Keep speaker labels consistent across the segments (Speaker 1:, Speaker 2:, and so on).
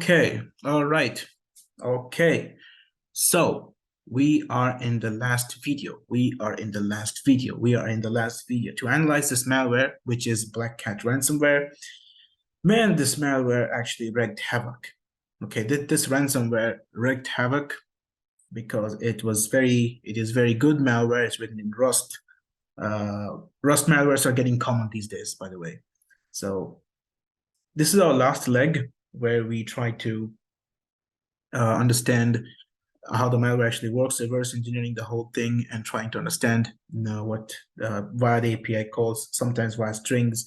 Speaker 1: Okay, all right. Okay, so we are in the last video. We are in the last video to analyze this malware, which is Black Cat ransomware. Man, this malware actually wreaked havoc. Okay, this ransomware wreaked havoc because it is very good malware. It's written in Rust. Rust malwares are getting common these days, by the way. So this is our last leg where we try to understand how the malware actually works, reverse engineering the whole thing, and trying to understand what via the API calls, sometimes via strings,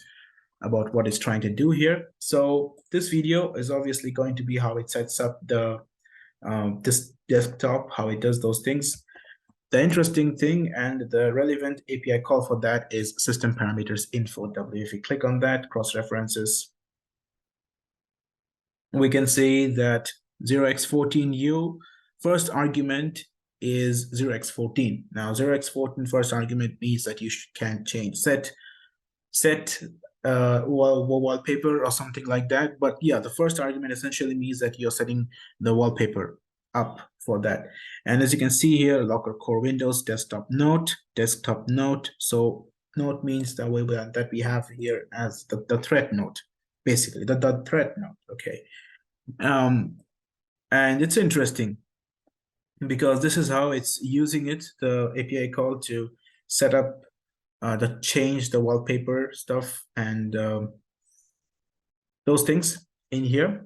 Speaker 1: about what it's trying to do here. So this video is obviously going to be how it sets up the this desktop, how it does those things. The interesting thing and the relevant API call for that is SystemParameters info W. If you click on that, cross references, we can see that 0x14u first argument is 0x14. Now 0x14 first argument means that you can change set wallpaper or something like that. But yeah, the first argument essentially means that you're setting the wallpaper up for that. And as you can see here, locker core Windows, desktop note. So note means that we have here as the threat note, basically the threat note. Okay. And it's interesting because this is how it's using it, the API call, to set up change the wallpaper stuff and those things in here.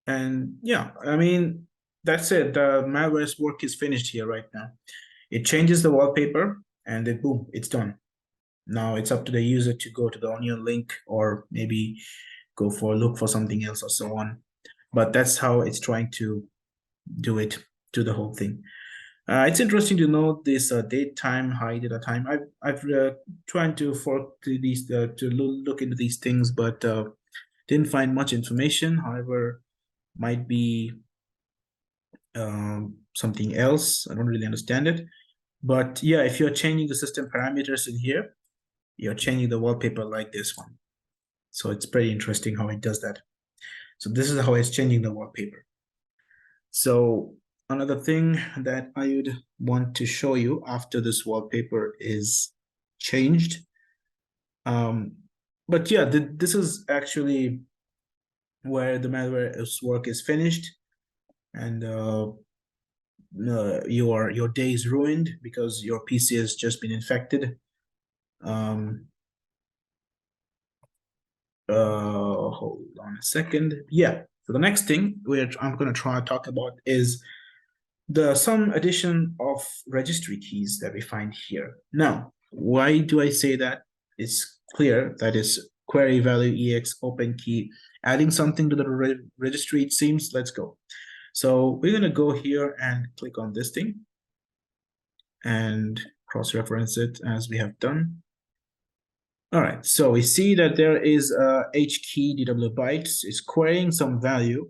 Speaker 1: And yeah, I mean, that's it. The malware's work is finished here right now. It changes the wallpaper and then boom, it's done. Now it's up to the user to go to the onion link or maybe look for something else or so on. But that's how it's trying to do it to the whole thing. It's interesting to know this date, time, high data time. I've tried to look into these things, but didn't find much information. However, might be something else. I don't really understand it. But yeah, if you're changing the system parameters in here, you're changing the wallpaper like this one. So it's pretty interesting how it does that. So this is how it's changing the wallpaper. So another thing that I would want to show you after this wallpaper is changed. But yeah, this is actually where the malware's work is finished, and your day is ruined because your PC has just been infected. Hold on a second. Yeah. So the next thing which I'm going to try to talk about is some addition of registry keys that we find here. Now, why do I say that? It's clear that is query value ex open key, adding something to the registry, it seems. Let's go. So we're going to go here and click on this thing and cross-reference it as we have done. All right, so we see that there is H key DW bytes. It's querying some value.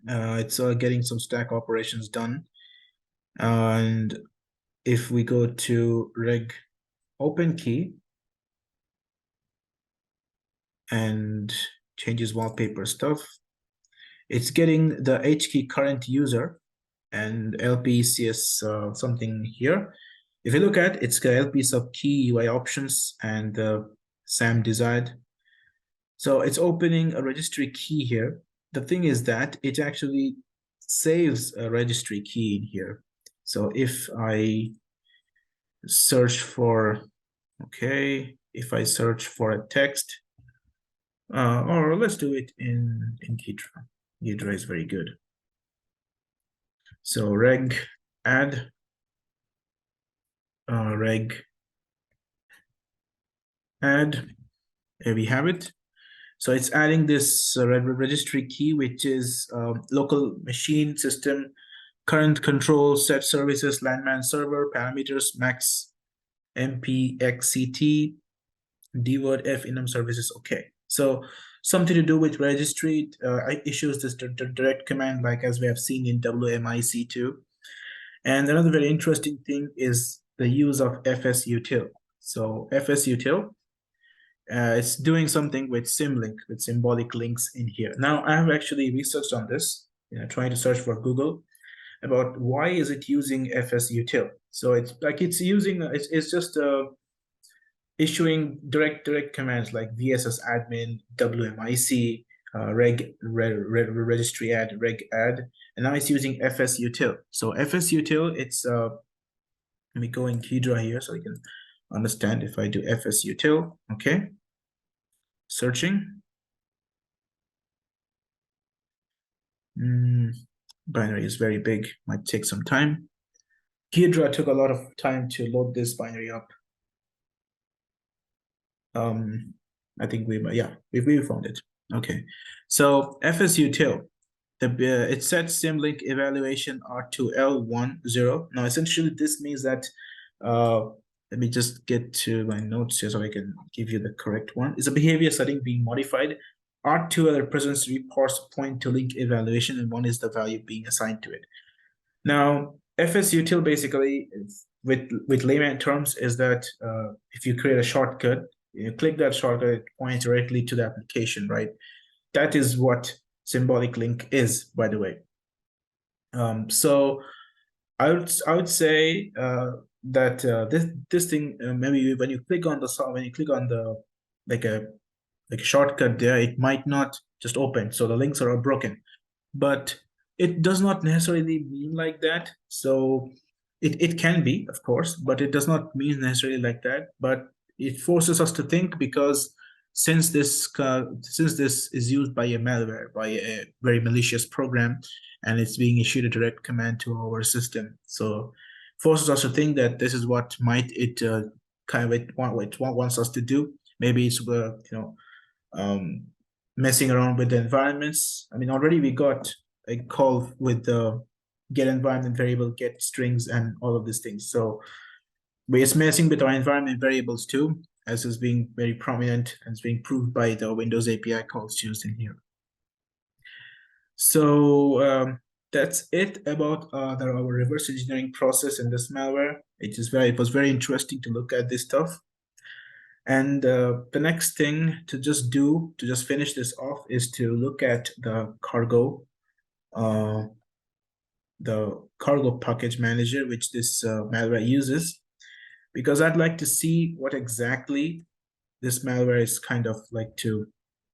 Speaker 1: It's getting some stack operations done. And if we go to reg open key and changes wallpaper stuff, it's getting the H key current user and LP CS something here. If you look at it's got LP sub key UI options and SAM desired. So it's opening a registry key here. The thing is that it actually saves a registry key in here. So if I search for, if I search for a text, or let's do it in Ghidra. Ghidra is very good. So reg add, reg add, there we have it. So it's adding this registry key, which is local machine system, current control, set services, landman server, parameters, max, MP, XCT, dword, F, enum services. Okay. So something to do with registry. Issues this direct command, like as we have seen in WMIC2. And another very interesting thing is the use of fsutil. So fsutil It's doing something with symlink, with symbolic links in here. Now, I have actually researched on this, trying to search for Google about why is it using fsutil. So it's like it's using, it's just issuing direct commands like vss admin, wmic, registry add, reg add, and now it's using fsutil. So fsutil, it's let me go in Kedra here so you can understand. If I do fsutil, okay, searching. Binary is very big, might take some time. Kedra took a lot of time to load this binary up. I think we found it. Okay, so fsutil, it sets symlink evaluation R2L10. Now, essentially, this means that let me just get to my notes here so I can give you the correct one. It's a behavior setting being modified. R2L represents reports point to link evaluation, and one is the value being assigned to it. Now, fsutil basically, with layman terms, is that if you create a shortcut, you click that shortcut, it points directly to the application, right? That is what symbolic link is, by the way. So I would say that this thing, maybe when you click on the like a shortcut there, it might not just open, so the links are broken, but it does not necessarily mean like that. So it can be, of course, but it does not mean necessarily like that. But it forces us to think, because since this is used by a malware, by a very malicious program, and it's being issued a direct command to our system, so forces us to think that this is what might it kind of it wants us to do. Maybe it's messing around with the environments. I mean, already we got a call with the get environment variable, get strings, and all of these things. So we're messing with our environment variables too, as is being very prominent and is being proved by the Windows API calls used in here. So that's it about our reverse engineering process in this malware. It was very interesting to look at this stuff. And the next thing to just finish this off, is to look at the cargo package manager, which this malware uses, because I'd like to see what exactly this malware is kind of like to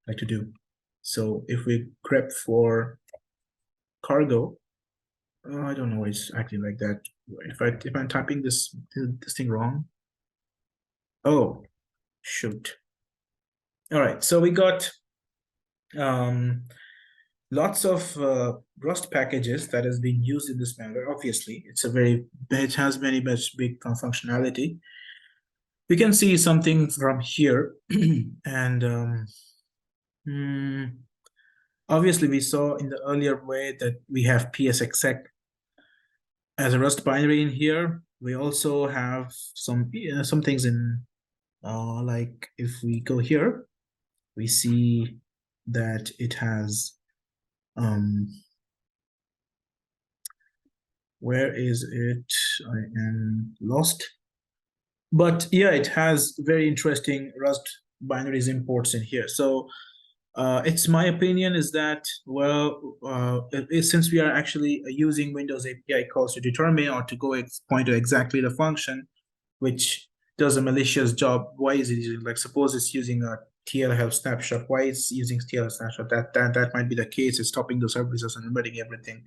Speaker 1: do. So if we grep for cargo, I don't know why it's acting like that. If I'm typing this thing wrong, oh shoot. All right, so we got lots of Rust packages that has been used in this malware. Obviously, it has many big functionality. We can see something from here, and obviously we saw in the earlier way that we have psexec as a Rust binary in here. We also have some things in like if we go here, we see that it has where is it? I am lost. But yeah, it has very interesting Rust binaries imports in here. So it's my opinion is that, well, since we are actually using Windows API calls to determine or to point to exactly the function which does a malicious job, why is it using, like suppose it's using a TL help snapshot, why it's using TL snapshot? That might be the case. It's stopping the services and embedding everything.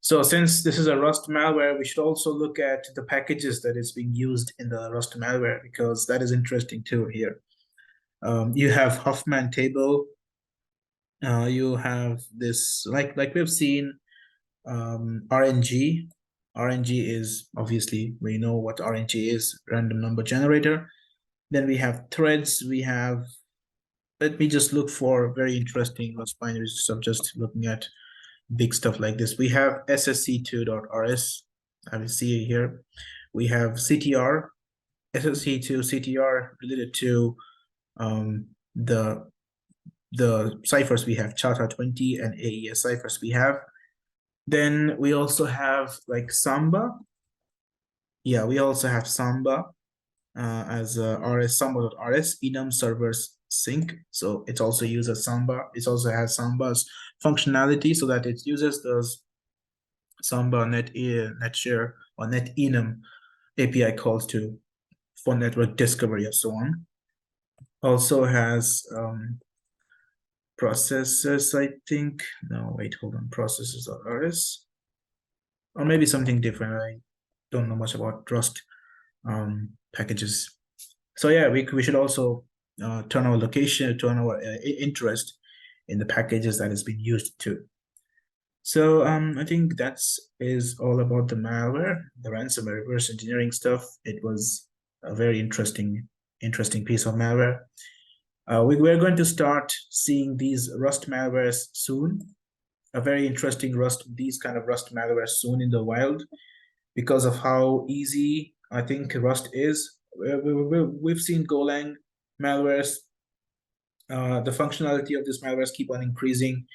Speaker 1: So since this is a Rust malware, we should also look at the packages that is being used in the Rust malware, because that is interesting too here. You have Huffman table. You have this, like we've seen, RNG. RNG is, obviously, we know what RNG is, random number generator. Then we have threads. We have, let me just look for very interesting Rust binaries. So just looking at big stuff like this. We have ssc2.rs. I will see it here. We have CTR, ssc2 CTR related to the ciphers. We have Chata 20 and AES ciphers we have. Then we also have like Samba. Yeah, we also have Samba. as rs samba.rs enum servers sync. So it also uses Samba. It also has Samba's functionality so that it uses those Samba net share or net enum API calls to for network discovery and so on. Also has processes, I think. No, wait, hold on. Processes.rs. Or maybe something different. I don't know much about Rust packages. So yeah, we should also turn our interest in the packages that is being used too. So I think is all about the malware, the ransomware reverse engineering stuff. It was a very interesting piece of malware. We're going to start seeing these Rust malwares soon. A very interesting these kind of Rust malware soon in the wild, because of how easy I think Rust is. We've seen Golang malwares. The functionality of these malwares keep on increasing,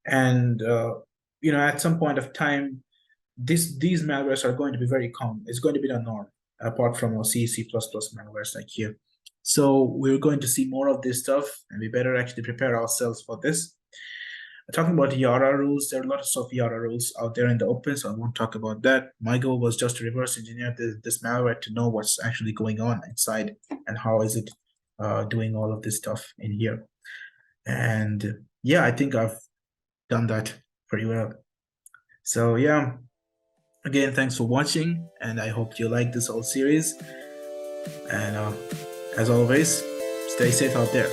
Speaker 1: and at some point of time, these malwares are going to be very common. It's going to be the norm, apart from our C++ malwares like here. So we're going to see more of this stuff, and we better actually prepare ourselves for this. Talking about Yara rules, there are lots of Yara rules out there in the open, so I won't talk about that. My goal was just to reverse engineer this malware to know what's actually going on inside and how is it doing all of this stuff in here. And yeah, I think I've done that pretty well. So yeah, again, thanks for watching, and I hope you like this whole series. And as always, stay safe out there.